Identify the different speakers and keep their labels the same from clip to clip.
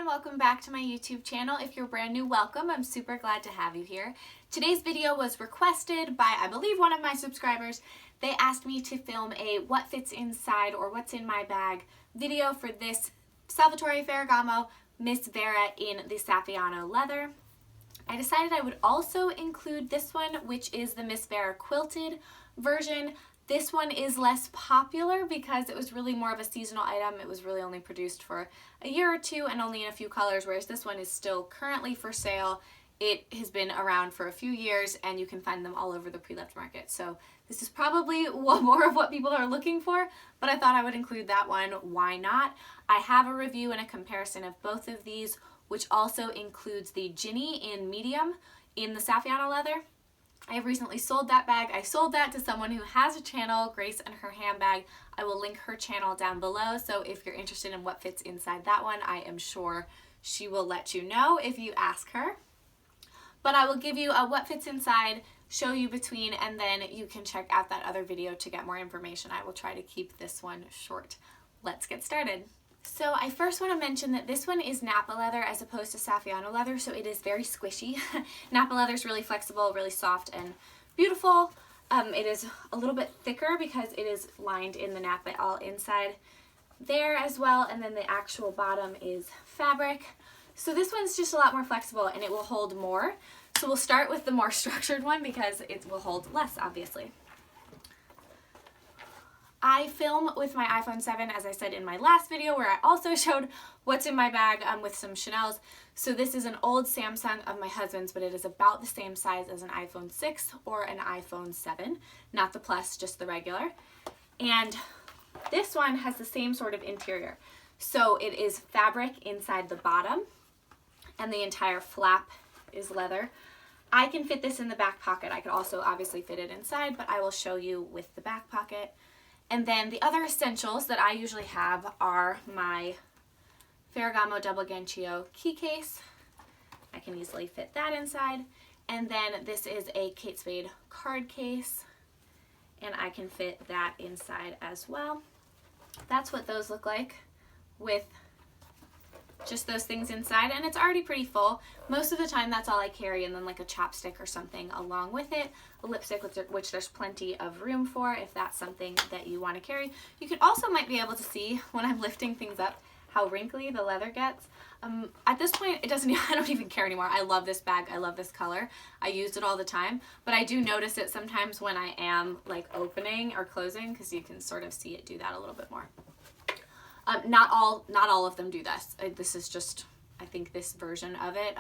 Speaker 1: everyone, welcome back to my YouTube channel. If you're brand new, welcome. I'm super glad to have you here. Today's video was requested by, I believe, one of my subscribers. They asked me to film a what fits inside or what's in my bag video for this Salvatore Ferragamo Miss Vara in the Saffiano leather. I decided I would also include this one, which is the Miss Vara quilted version. This one is less popular because it was really more of a seasonal item. It was really only produced for a year or two and only in a few colors, whereas this one is still currently for sale. It has been around for a few years and you can find them all over the pre-loved market. So this is probably more of what people are looking for, but I thought I would include that one. Why not? I have a review and a comparison of both of these, which also includes the Ginny in medium in the Saffiano leather. I have recently sold that bag. I sold that to someone who has a channel, Grace and her handbag. I will link her channel down below, so if you're interested in what fits inside that one, I am sure she will let you know if you ask her. But I will give you a what fits inside, show you between, and then you can check out that other video to get more information. I will try to keep this one short. Let's get started. So I first want to mention that this one is Napa leather as opposed to Saffiano leather, so it is very squishy. Napa leather is really flexible, really soft and beautiful. It is a little bit thicker because it is lined in the Napa all inside there as well, and then the actual bottom is fabric. So this one's just a lot more flexible and it will hold more. So we'll start with the more structured one because it will hold less, obviously. I film with my iPhone 7, as I said in my last video, where I also showed what's in my bag with some Chanel's. So this is an old Samsung of my husband's, but it is about the same size as an iPhone 6 or an iPhone 7. Not the Plus, just the regular. And this one has the same sort of interior. So it is fabric inside the bottom, and the entire flap is leather. I can fit this in the back pocket. I could also obviously fit it inside, but I will show you with the back pocket. And then the other essentials that I usually have are my Ferragamo double ganchillo key case. I can easily fit that inside. And then this is a Kate Spade card case, and I can fit that inside as well. That's what those look like with just those things inside, and it's already pretty full. Most of the time that's all I carry, and then like a chapstick or something along with it, a lipstick, which there's plenty of room for if that's something that you want to carry. You could also might be able to see when I'm lifting things up how wrinkly the leather gets. At this point it doesn't I don't even care anymore. I love this bag, I love this color, I used it all the time, but I do notice it sometimes when I am like opening or closing, because you can sort of see it do that a little bit more. Not all of them do this. This is just, I think, this version of it,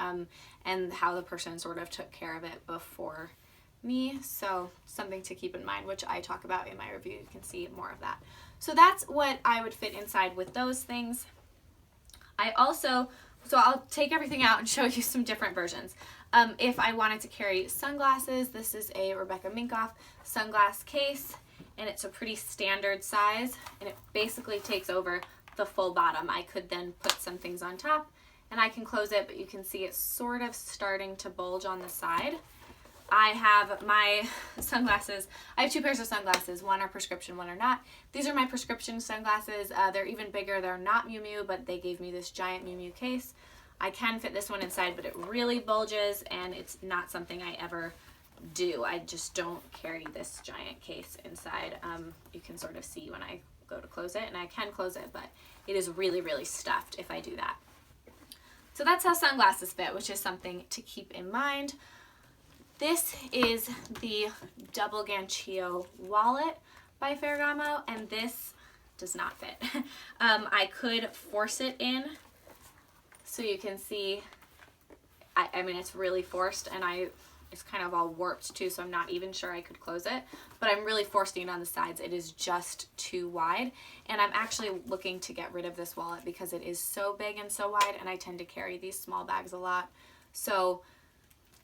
Speaker 1: and how the person sort of took care of it before me. So something to keep in mind, which I talk about in my review. You can see more of that. So that's what I would fit inside with those things. So I'll take everything out and show you some different versions. If I wanted to carry sunglasses, this is a Rebecca Minkoff sunglass case. And it's a pretty standard size, and it basically takes over the full bottom. I could then put some things on top and I can close it, but you can see it's sort of starting to bulge on the side. I have my sunglasses. I have two pairs of sunglasses. One are prescription, one are not. These are my prescription sunglasses. They're even bigger. They're not Miu Miu, but they gave me this giant Miu Miu case. I can fit this one inside, but it really bulges, and it's not something I ever do. I just don't carry this giant case inside. You can sort of see when I go to close it, and I can close it, but it is really, really stuffed if I do that. So that's how sunglasses fit, which is something to keep in mind. This is the double ganchillo wallet by Ferragamo, and this does not fit. I could force it in so you can see. I mean, it's really forced, and it's kind of all warped too, so I'm not even sure I could close it, but I'm really forcing it on the sides. It is just too wide, and I'm actually looking to get rid of this wallet because it is so big and so wide, and I tend to carry these small bags a lot. So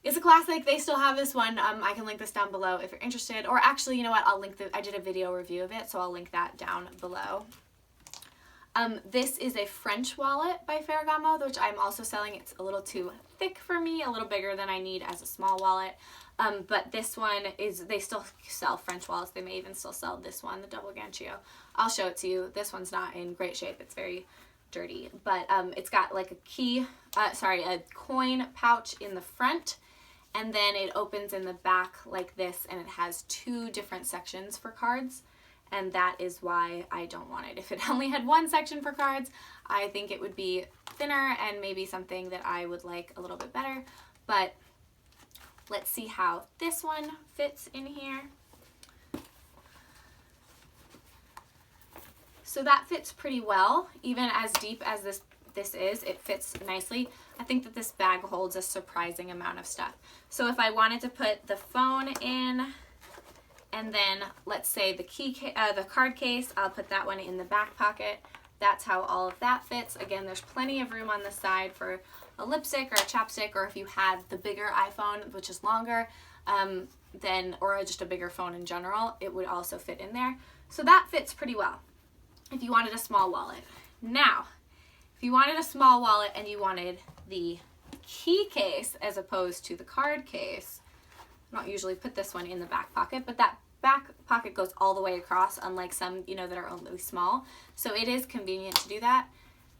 Speaker 1: it's a classic. They still have this one. I can link this down below if you're interested, or actually, you know what, I'll link I did a video review of it, so I'll link that down below. This is a French wallet by Ferragamo, which I'm also selling. It's a little too thick for me, a little bigger than I need as a small wallet. But this one is, they still sell French wallets. They may even still sell this one, the double ganchillo. I'll show it to you. This one's not in great shape. It's very dirty. But it's got like a coin pouch in the front, and then it opens in the back like this, and it has 2 different sections for cards, and that is why I don't want it. If it only had 1 section for cards, I think it would be thinner and maybe something that I would like a little bit better. But let's see how this one fits in here. So that fits pretty well, even as deep as this is, it fits nicely. I think that this bag holds a surprising amount of stuff. So if I wanted to put the phone in, and then let's say the card case, I'll put that one in the back pocket. That's how all of that fits. Again, there's plenty of room on the side for a lipstick or a chapstick, or if you had the bigger iPhone, which is longer, or just a bigger phone in general, it would also fit in there. So that fits pretty well if you wanted a small wallet. Now, if you wanted a small wallet and you wanted the key case as opposed to the card case, I don't usually put this one in the back pocket, but that back pocket goes all the way across, unlike some, that are only small. So it is convenient to do that.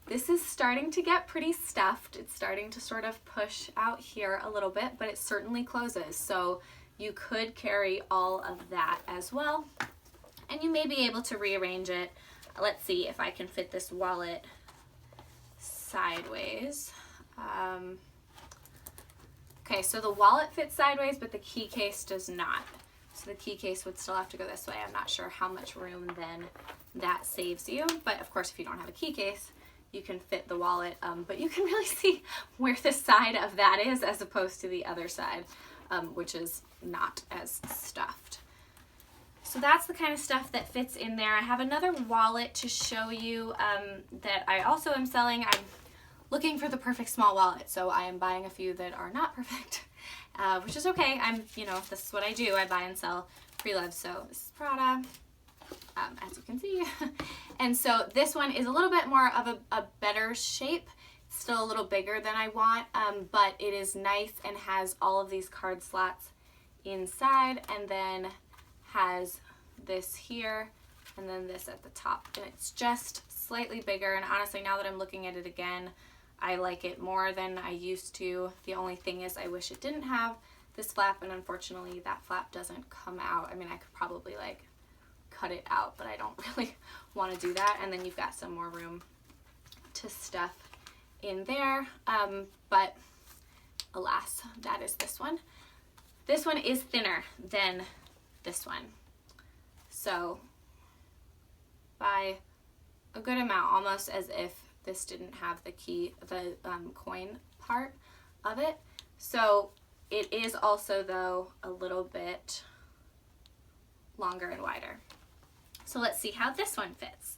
Speaker 1: This is starting to get pretty stuffed. It's starting to sort of push out here a little bit, but it certainly closes. So you could carry all of that as well. And you may be able to rearrange it. Let's see if I can fit this wallet sideways. Okay, so the wallet fits sideways, but the key case does not. So the key case would still have to go this way. I'm not sure how much room then that saves you. But of course, if you don't have a key case, you can fit the wallet. But you can really see where the side of that is as opposed to the other side, which is not as stuffed. So that's the kind of stuff that fits in there. I have another wallet to show you that I also am selling. I'm looking for the perfect small wallet, so I am buying a few that are not perfect, which is okay. This is what I do. I buy and sell pre-loved. So this is Prada, as you can see. And so this one is a little bit more of a better shape. It's still a little bigger than I want, but it is nice and has all of these card slots inside, and then has this here and then this at the top, and it's just slightly bigger. And honestly, now that I'm looking at it again, I like it more than I used to. The only thing is I wish it didn't have this flap, and unfortunately that flap doesn't come out. I mean, I could probably like cut it out, but I don't really want to do that. And then you've got some more room to stuff in there, but alas, that is this one. This one is thinner than this one, so by a good amount, almost as if this didn't have the coin part of it. So it is also, though, a little bit longer and wider. So let's see how this one fits.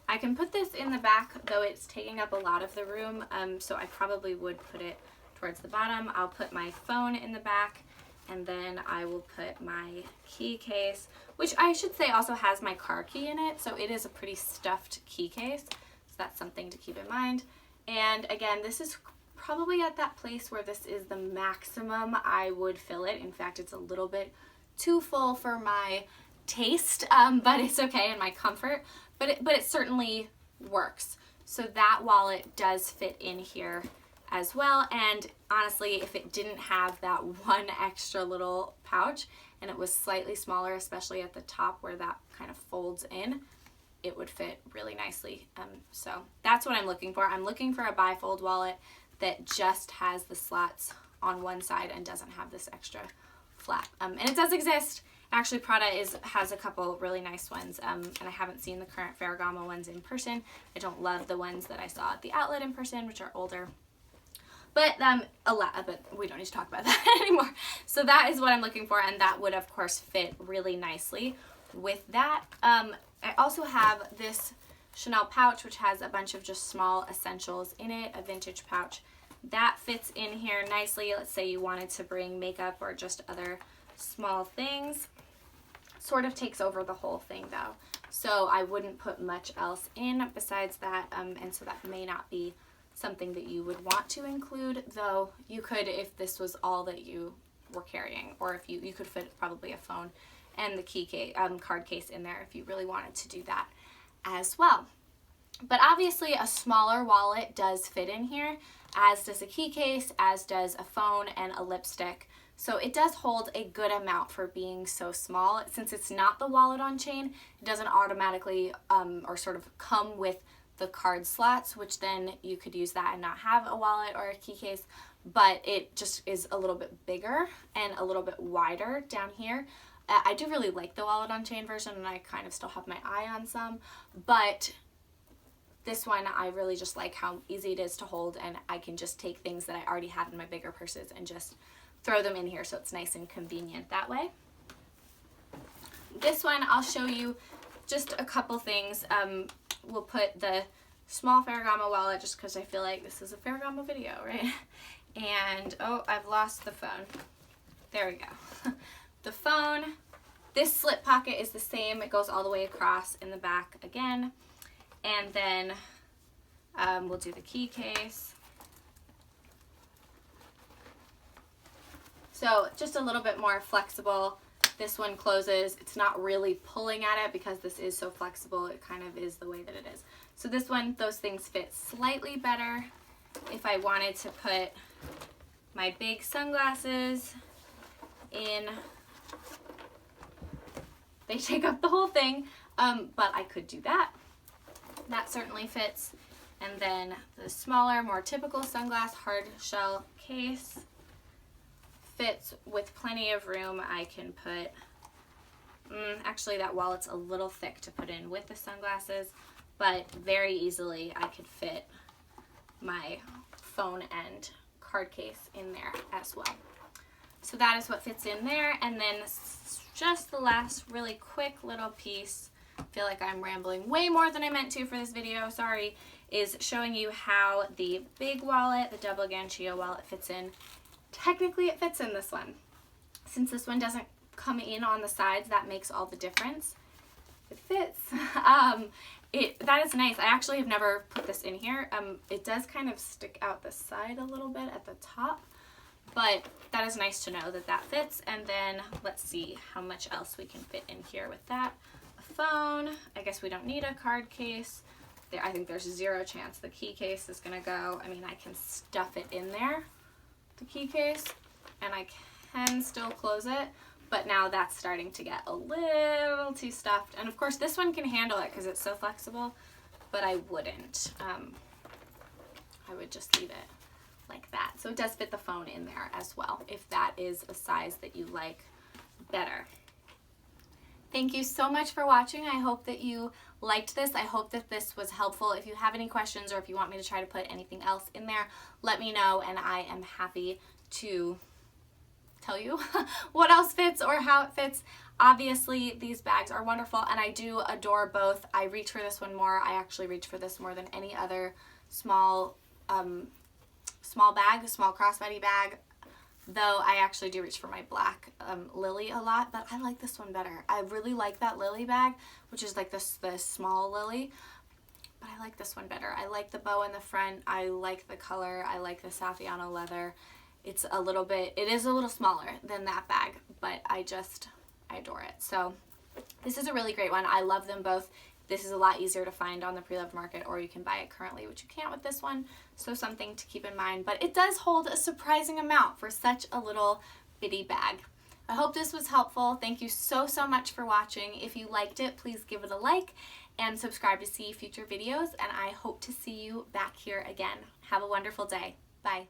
Speaker 1: I can put this in the back, though it's taking up a lot of the room, so I probably would put it towards the bottom. I'll put my phone in the back, and then I will put my key case, which I should say also has my car key in it, so it is a pretty stuffed key case, so that's something to keep in mind. And again, this is probably at that place where this is the maximum I would fill it. In fact, it's a little bit too full for my taste, but it's okay, and my comfort, but it certainly works. So that wallet does fit in here as well. And honestly, if it didn't have that one extra little pouch and it was slightly smaller, especially at the top where that kind of folds in, it would fit really nicely. So that's what I'm looking for. I'm looking for a bifold wallet that just has the slots on one side and doesn't have this extra flap. And it does exist. Actually, Prada has a couple really nice ones, and I haven't seen the current Ferragamo ones in person. I don't love the ones that I saw at the outlet in person, which are older. But but we don't need to talk about that anymore. So that is what I'm looking for, and that would of course fit really nicely with that. I also have this Chanel pouch, which has a bunch of just small essentials in it, a vintage pouch. That fits in here nicely. Let's say you wanted to bring makeup or just other small things. Sort of takes over the whole thing though. So I wouldn't put much else in besides that, and so that may not be something that you would want to include, though you could if this was all that you were carrying, or if you could fit probably a phone and the key case, card case in there if you really wanted to do that as well. But obviously a smaller wallet does fit in here, as does a key case, as does a phone and a lipstick. So it does hold a good amount for being so small. Since it's not the wallet on chain, it doesn't automatically or sort of come with the card slots, which then you could use that and not have a wallet or a key case, but it just is a little bit bigger and a little bit wider down here. I do really like the wallet on chain version, and I kind of still have my eye on some, but this one I really just like how easy it is to hold, and I can just take things that I already have in my bigger purses and just throw them in here, so it's nice and convenient that way. This one I'll show you just a couple things. We'll put the small Ferragamo wallet just because I feel like this is a Ferragamo video, right? And, oh, I've lost the phone. There we go. The phone, this slip pocket is the same. It goes all the way across in the back again. And then we'll do the key case. So just a little bit more flexible. This one closes. It's not really pulling at it because this is so flexible. It kind of is the way that it is. So this one, those things fit slightly better. If I wanted to put my big sunglasses in, they take up the whole thing, but I could do that. That certainly fits. And then the smaller, more typical sunglass hard shell case fits with plenty of room. I can put, actually that wallet's a little thick to put in with the sunglasses, but very easily I could fit my phone and card case in there as well. So that is what fits in there. And then just the last really quick little piece, I feel like I'm rambling way more than I meant to for this video, sorry, is showing you how the big wallet, the double ganchillo wallet, fits in. Technically it fits in this one. Since this one doesn't come in on the sides, that makes all the difference. It fits. That is nice. I actually have never put this in here. It does kind of stick out the side a little bit at the top, but that is nice to know that that fits. And then let's see how much else we can fit in here with that. A phone. I guess we don't need a card case. I think there's zero chance the key case is gonna go. I mean, I can stuff it in there, the key case, and I can still close it, but now that's starting to get a little too stuffed. And of course this one can handle it because it's so flexible, but I wouldn't. I would just leave it like that. So it does fit the phone in there as well, if that is a size that you like better. Thank you so much for watching. I hope that you liked this. I hope that this was helpful. If you have any questions or if you want me to try to put anything else in there, let me know, and I am happy to tell you what else fits or how it fits. Obviously, these bags are wonderful, and I do adore both. I reach for this one more. I actually reach for this more than any other small bag, small crossbody bag. Though I actually do reach for my black Lily a lot, but I like this one better. I really like that Lily bag, which is like the small Lily, but I like this one better. I like the bow in the front. I like the color. I like the Saffiano leather. It's a little bit, it is a little smaller than that bag, but I adore it. So this is a really great one. I love them both. This is a lot easier to find on the pre-loved market, or you can buy it currently, which you can't with this one. So something to keep in mind, but it does hold a surprising amount for such a little bitty bag. I hope this was helpful. Thank you so much for watching. If you liked it, please give it a like and subscribe to see future videos, and I hope to see you back here again. Have a wonderful day. Bye.